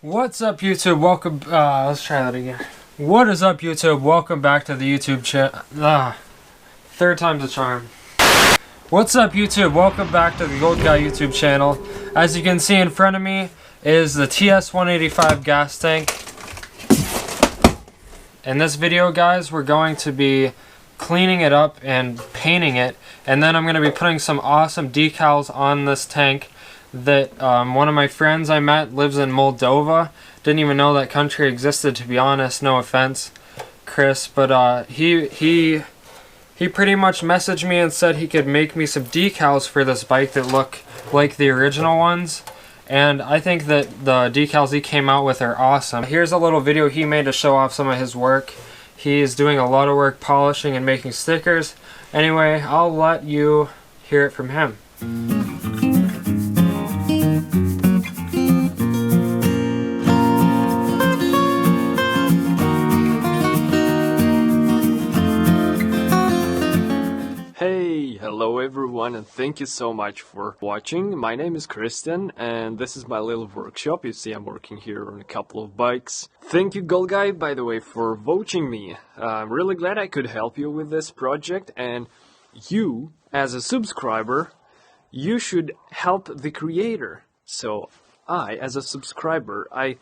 What's up, YouTube? Welcome. Let's try that again. What is up, YouTube? Welcome back to the YouTube channel. Third time's a charm. What's up, YouTube? Welcome back to the Gold Guy YouTube channel. As you can see in front of me is the TS185 gas tank. In this video, guys, we're going to be cleaning it up and painting it, and then I'm going to be putting some awesome decals on this tank that one of my friends I met lives in Moldova. Didn't even know that country existed, to be honest. No offense, Chris, but he pretty much messaged me and said he could make me some decals for this bike that look like the original ones. And I think that the decals he came out with are awesome. Here's a little video he made to show off some of his work. He's doing a lot of work polishing and making stickers. Anyway, I'll let you hear it from him. Hello everyone, and thank you so much for watching. My name is Cristian and this is my little workshop. You see I'm working here on a couple of bikes. Thank you, Gold Guy, by the way, for voting me. I'm really glad I could help you with this project, and you, as a subscriber, you should help the creator. So I, as a subscriber, I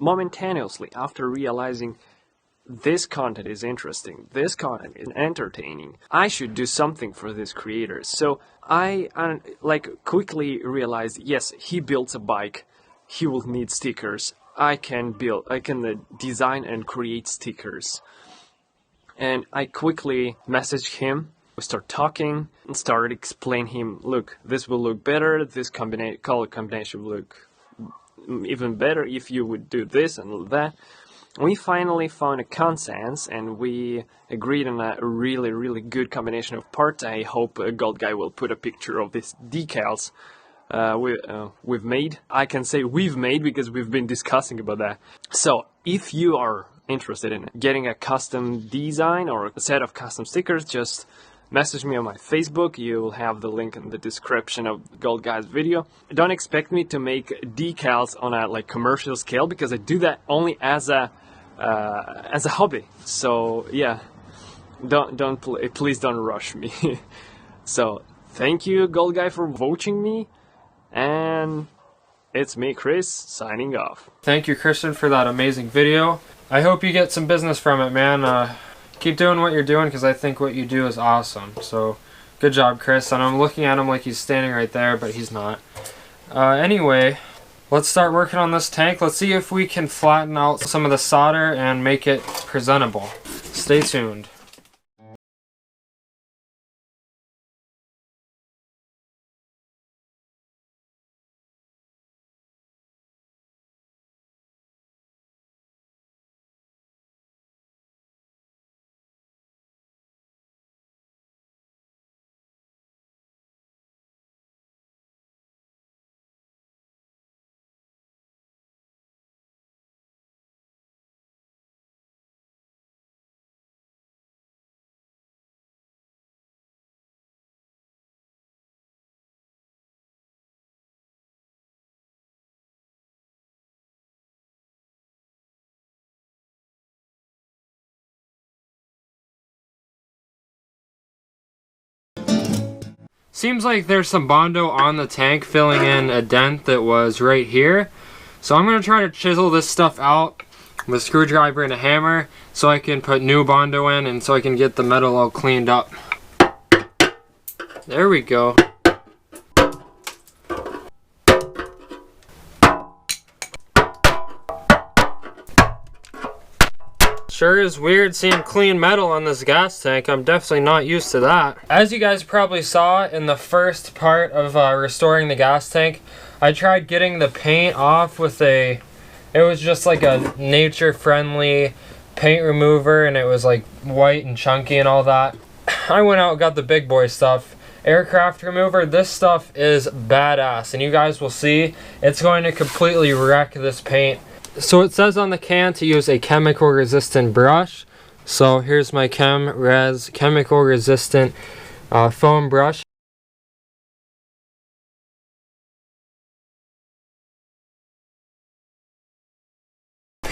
momentaneously, after realizing this content is interesting, this content is entertaining, I should do something for this creator. So I quickly realized, yes, he builds a bike, he will need stickers. I can design and create stickers. And I quickly messaged him. We start talking and started explaining him, look, this will look better, this color combination will look even better if you would do this and that. We finally found a consensus and we agreed on a really good combination of parts. I hope Gold Guy will put a picture of these decals we've made. I can say we've made because we've been discussing about that. So if you are interested in getting a custom design or a set of custom stickers, just message me on my Facebook. You'll have the link in the description of Gold Guy's video. Don't expect me to make decals on a commercial scale, because I do that only as a hobby. So yeah, please don't rush me. So thank you, Gold Guy, for voting me, and it's me, Chris, signing off. Thank you, Christian, for that amazing video. I hope you get some business from it, man. Keep doing what you're doing, because I think what you do is awesome. So good job, Chris. And I'm looking at him like he's standing right there, but he's not. Anyway, let's start working on this tank. Let's see if we can flatten out some of the solder and make it presentable. Stay tuned. Seems like there's some Bondo on the tank filling in a dent that was right here. So I'm going to try to chisel this stuff out with a screwdriver and a hammer so I can put new Bondo in and so I can get the metal all cleaned up. There we go. Sure is weird seeing clean metal on this gas tank. I'm definitely not used to that. As you guys probably saw in the first part of restoring the gas tank, I tried getting the paint off with it was just like a nature-friendly paint remover, and it was like white and chunky and all that. I went out and got the big boy stuff. Aircraft remover. This stuff is badass, and you guys will see it's going to completely wreck this paint. So it says on the can to use a chemical resistant brush. So here's my chemical resistant foam brush.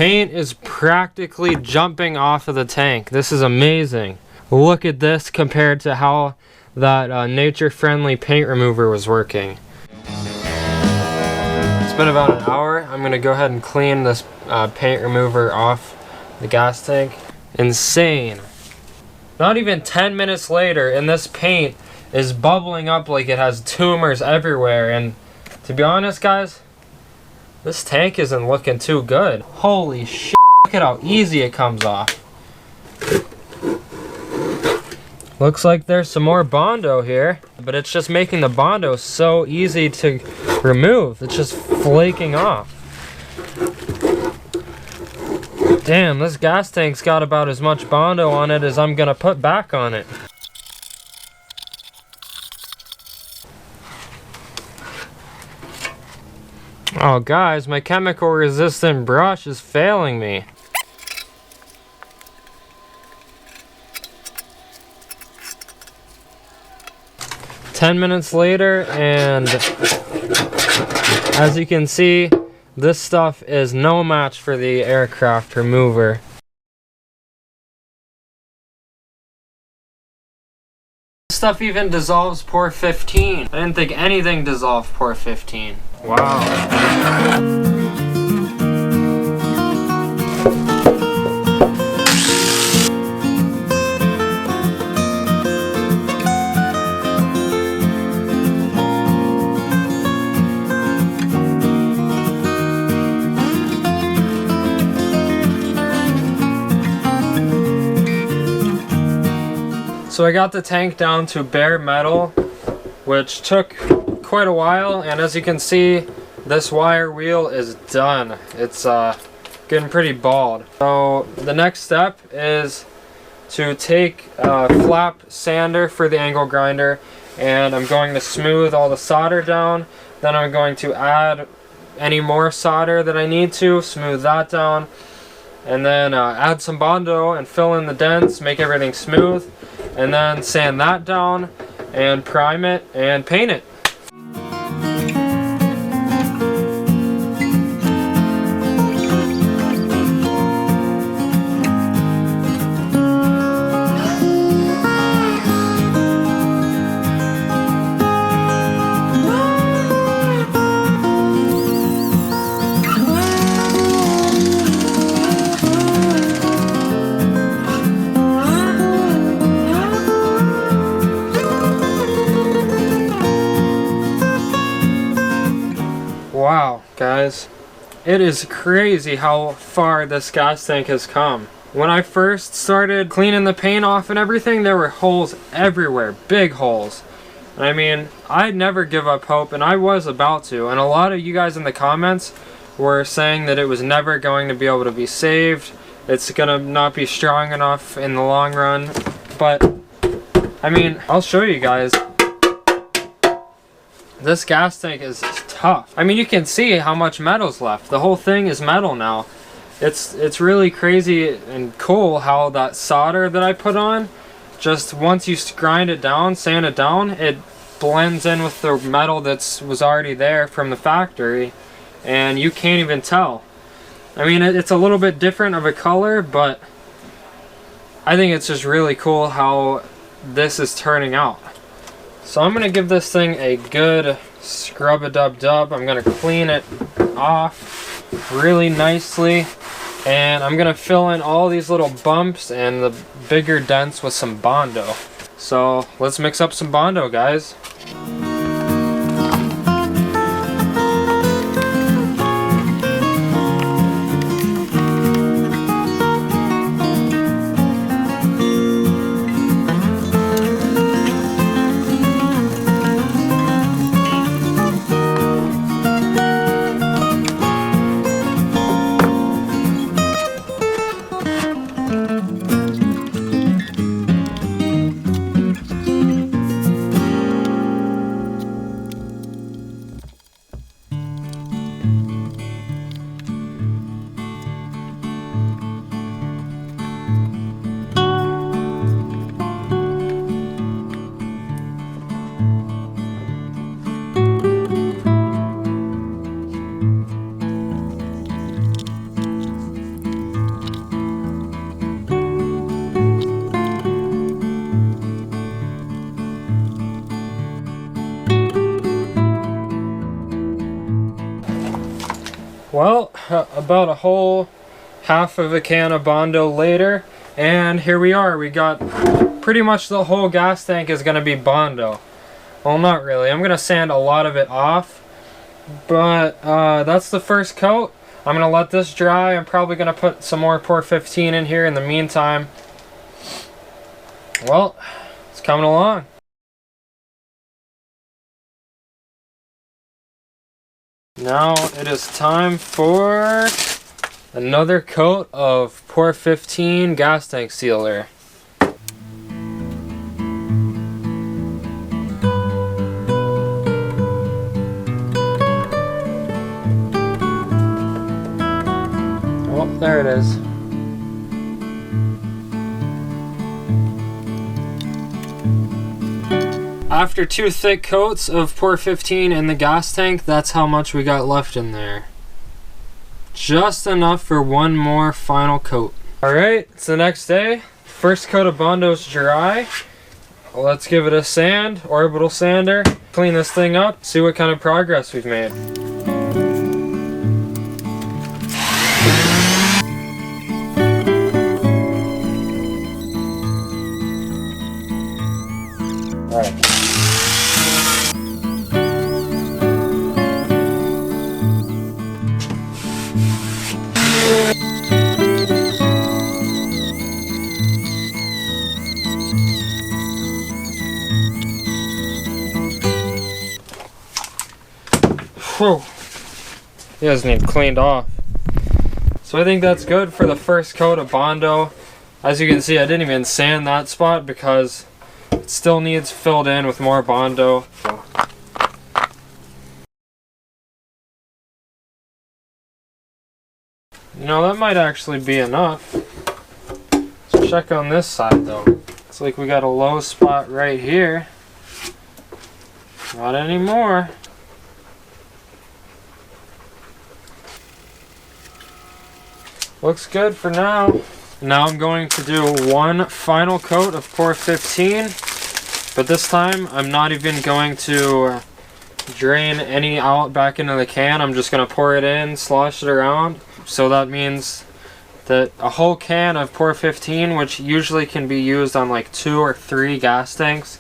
paint is practically jumping off of the tank. This is amazing. Look at this compared to how that nature-friendly paint remover was working. It's been about an hour. I'm gonna go ahead and clean this paint remover off the gas tank. Insane. Not even 10 minutes later, and this paint is bubbling up like it has tumors everywhere. And to be honest, guys, this tank isn't looking too good. Holy shit, look at how easy it comes off. Looks like there's some more Bondo here, but it's just making the Bondo so easy to remove. It's just flaking off. Damn, this gas tank's got about as much Bondo on it as I'm gonna put back on it. Oh guys, my chemical resistant brush is failing me. Ten minutes later, and as you can see, this stuff is no match for the aircraft remover. This stuff even dissolves pore 15. I didn't think anything dissolved pore 15. Wow. So I got the tank down to bare metal, which took quite a while, and as you can see, this wire wheel is done. It's getting pretty bald. So the next step is to take a flap sander for the angle grinder, and I'm going to smooth all the solder down. Then I'm going to add any more solder that I need to, smooth that down, and then add some Bondo and fill in the dents, make everything smooth, and then sand that down and prime it and paint it. Wow, guys, it is crazy how far this gas tank has come. When I first started cleaning the paint off and everything, there were holes everywhere, big holes. And I mean, I'd never give up hope, and I was about to. And a lot of you guys in the comments were saying that it was never going to be able to be saved. It's gonna not be strong enough in the long run. But, I mean, I'll show you guys. This gas tank is tough. I mean, you can see how much metal's left. The whole thing is metal now. It's really crazy and cool how that solder that I put on, just once you grind it down, sand it down, it blends in with the metal that was already there from the factory, and you can't even tell. I mean, it's a little bit different of a color, but I think it's just really cool how this is turning out. So I'm going to give this thing a good scrub-a-dub-dub. I'm going to clean it off really nicely. And I'm going to fill in all these little bumps and the bigger dents with some Bondo. So let's mix up some Bondo, guys. Well, about a whole half of a can of Bondo later, and here we are. We got pretty much the whole gas tank is going to be Bondo. Well, not really. I'm going to sand a lot of it off, but that's the first coat. I'm going to let this dry. I'm probably going to put some more Pour 15 in here in the meantime. Well, it's coming along. Now it is time for another coat of Pour 15 gas tank sealer. Oh, there it is. After 2 thick coats of Pour 15 in the gas tank, that's how much we got left in there. Just enough for one more final coat. Alright, it's the next day. First coat of Bondo's dry. Let's give it a sand, orbital sander, clean this thing up, see what kind of progress we've made. Alright. Whew. He doesn't need cleaned off. So I think that's good for the first coat of Bondo. As you can see, I didn't even sand that spot because it still needs filled in with more Bondo. You know, that might actually be enough. Let's check on this side though. Looks like we got a low spot right here. Not anymore. Looks good for now. Now I'm going to do one final coat of Pour 15, but this time I'm not even going to drain any out back into the can. I'm just going to pour it in, slosh it around. So that means that a whole can of Pour 15, which usually can be used on like 2 or 3 gas tanks,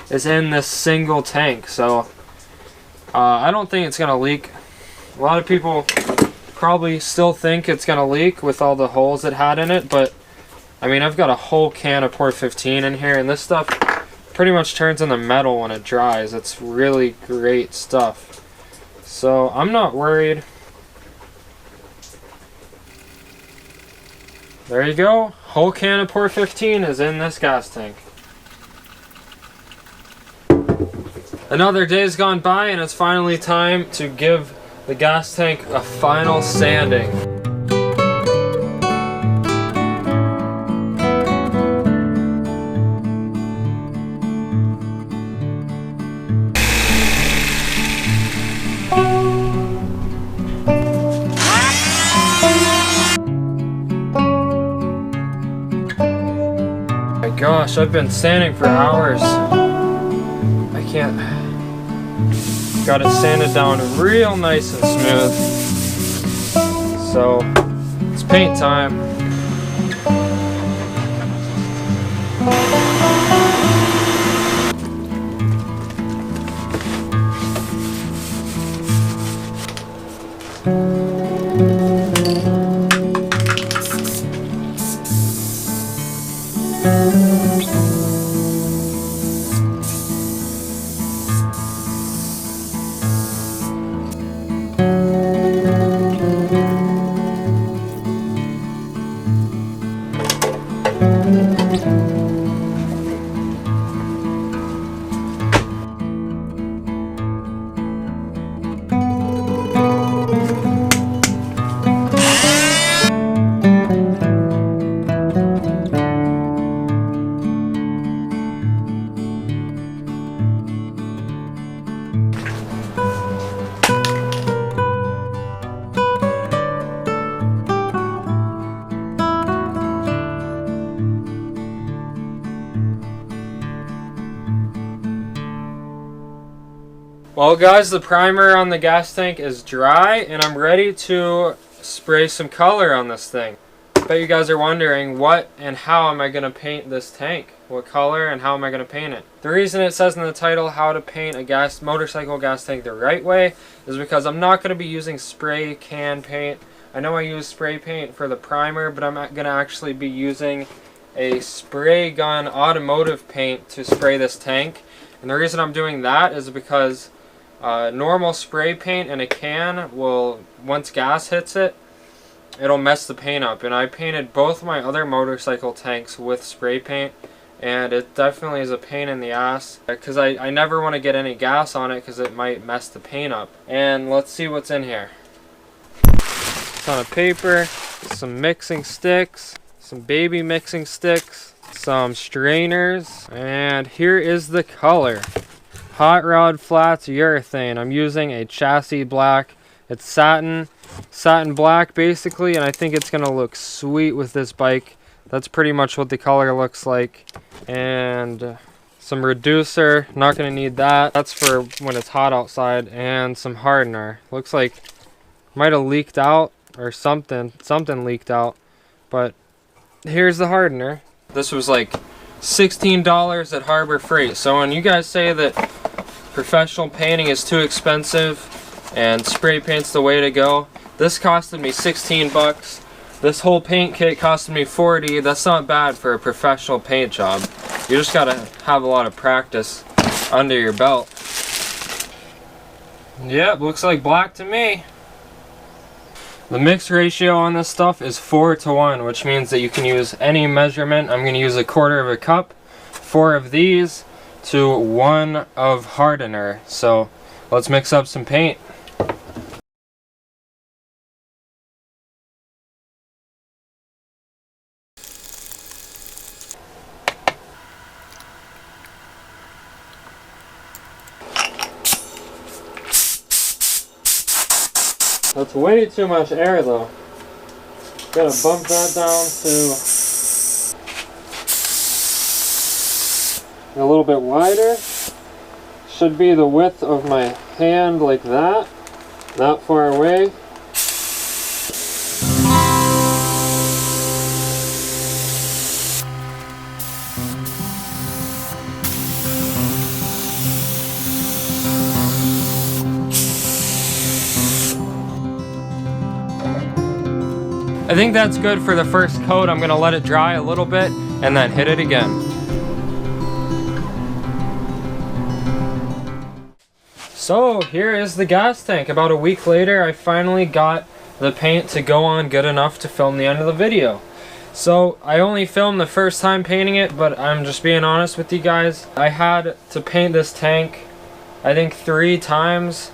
is in this single tank. So I don't think it's going to leak. A lot of people probably still think it's gonna leak with all the holes it had in it, but I mean, I've got a whole can of Pour 15 in here, and this stuff pretty much turns into metal when it dries. It's really great stuff, so I'm not worried. There you go, whole can of Pour 15 is in this gas tank. Another day's gone by, and it's finally time to give the gas tank a final sanding. My gosh, I've been sanding for hours. I can't. Got it sanded down real nice and smooth. So it's paint time. Well guys, the primer on the gas tank is dry and I'm ready to spray some color on this thing. I bet you guys are wondering what and how am I going to paint this tank? What color and how am I going to paint it? The reason it says in the title how to paint a motorcycle gas tank the right way is because I'm not going to be using spray can paint. I know I use spray paint for the primer, but I'm going to actually be using a spray gun automotive paint to spray this tank. And the reason I'm doing that is because normal spray paint in a can will, once gas hits it, it'll mess the paint up. And I painted both my other motorcycle tanks with spray paint, and it definitely is a pain in the ass because I never want to get any gas on it because it might mess the paint up. And let's see what's in here. A ton of paper, some mixing sticks, some baby mixing sticks, some strainers, and here is the color. Hot Rod Flats urethane. I'm using a chassis black. It's satin black basically, and I think it's gonna look sweet with this bike. That's pretty much what the color looks like. And some reducer, not gonna need that. That's for when it's hot outside. And some hardener. Looks like might have leaked out or something leaked out, but here's the hardener. This was like $16 at Harbor Freight. So when you guys say that professional painting is too expensive and spray paint's the way to go, this costed me 16 bucks. This whole paint kit costed me 40. That's not bad for a professional paint job. You just gotta have a lot of practice under your belt. Yep, looks like black to me. The mix ratio on this stuff is 4:1, which means that you can use any measurement. I'm going to use 1/4 of a cup, 4 of these to 1 of hardener. So let's mix up some paint. That's way too much air though. Gotta bump that down to a little bit wider. Should be the width of my hand, like that. Not far away. I think that's good for the first coat. I'm gonna let it dry a little bit and then hit it again. So here is the gas tank. About a week later, I finally got the paint to go on good enough to film the end of the video. So I only filmed the first time painting it, but I'm just being honest with you guys. I had to paint this tank, I think 3 times.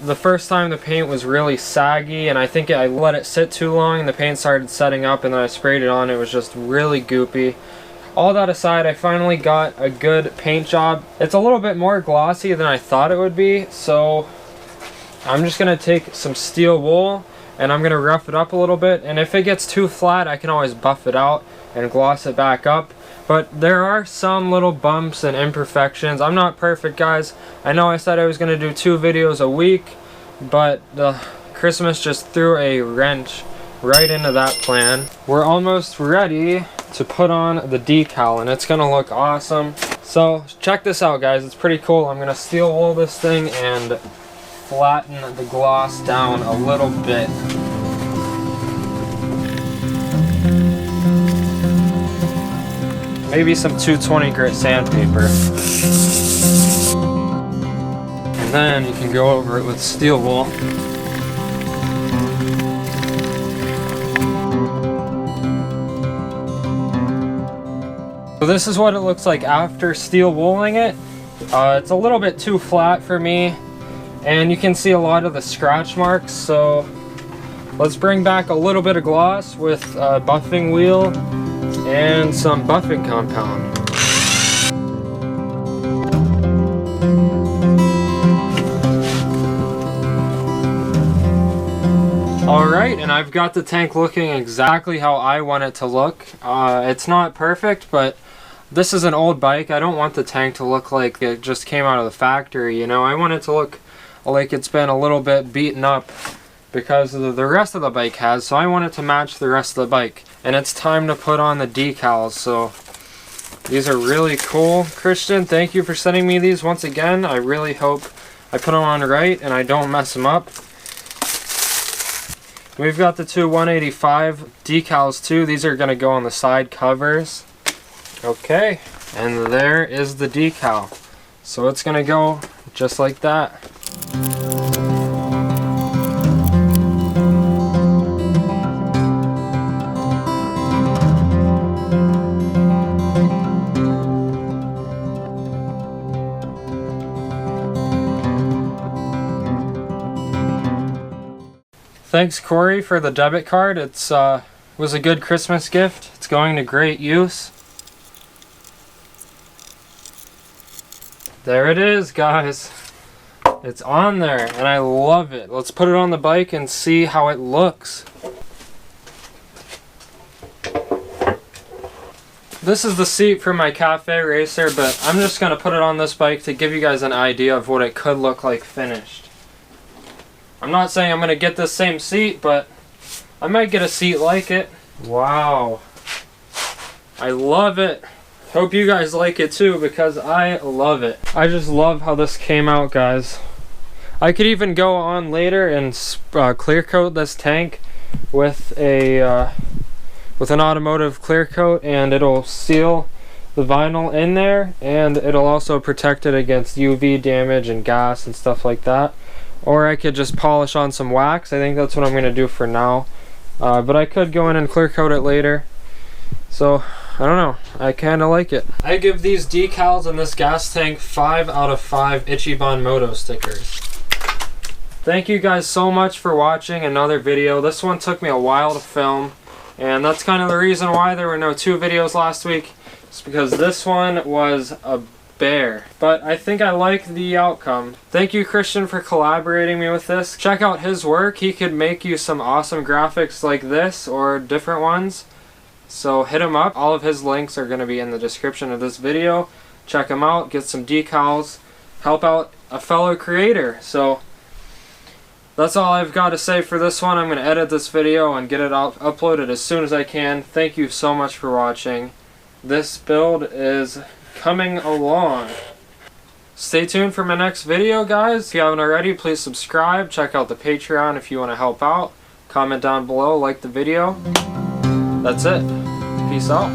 The first time the paint was really saggy, and I think I let it sit too long and the paint started setting up, and then I sprayed it on. It was just really goopy. All that aside, I finally got a good paint job. It's a little bit more glossy than I thought it would be, so I'm just gonna take some steel wool and I'm gonna rough it up a little bit, and if it gets too flat I can always buff it out and gloss it back up. But there are some little bumps and imperfections. I'm not perfect, guys. I know I said I was going to do 2 videos a week, but Christmas just threw a wrench right into that plan. We're almost ready to put on the decal, and it's going to look awesome. So check this out, guys. It's pretty cool. I'm going to steel wool this thing and flatten the gloss down a little bit. Maybe some 220 grit sandpaper. And then you can go over it with steel wool. So this is what it looks like after steel wooling it. It's a little bit too flat for me, and you can see a lot of the scratch marks. So let's bring back a little bit of gloss with a buffing wheel and some buffing compound. Alright, and I've got the tank looking exactly how I want it to look. It's not perfect, but This is an old bike. I don't want the tank to look like it just came out of the factory, you know. I want it to look like it's been a little bit beaten up because the rest of the bike has, so I want it to match the rest of the bike. And it's time to put on the decals, so these are really cool. Christian, thank you for sending me these once again. I really hope I put them on right and I don't mess them up. We've got the two 185 decals too. These are going to go on the side covers. Okay, and there is the decal. So it's going to go just like that. Thanks Corey for the debit card. It's was a good Christmas gift. It's going to great use. There it is, guys. It's on there and I love it. Let's put it on the bike and see how it looks. This is the seat for my cafe racer, but I'm just going to put it on this bike to give you guys an idea of what it could look like finished. I'm not saying I'm going to get this same seat, but I might get a seat like it. Wow. I love it. Hope you guys like it too, because I love it. I just love how this came out, guys. I could even go on later and clear coat this tank with a with an automotive clear coat, and it'll seal the vinyl in there, and it'll also protect it against UV damage and gas and stuff like that. Or I could just polish on some wax. I think that's what I'm going to do for now. But I could go in and clear coat it later. So, I don't know. I kind of like it. I give these decals in this gas tank 5 out of 5 Ichiban Moto stickers. Thank you guys so much for watching another video. This one took me a while to film. And that's kind of the reason why there were no 2 videos last week. It's because this one was a bear. But I think I like the outcome. Thank you Christian for collaborating me with this. Check out his work. He could make you some awesome graphics like this or different ones. So hit him up. All of his links are going to be in the description of this video. Check him out. Get some decals. Help out a fellow creator. So that's all I've got to say for this one. I'm going to edit this video and get it uploaded as soon as I can. Thank you so much for watching. This build is coming along. Stay tuned for my next video, guys. If you haven't already, please subscribe. Check out the Patreon if you want to help out. Comment down below, like the video. That's it. Peace out.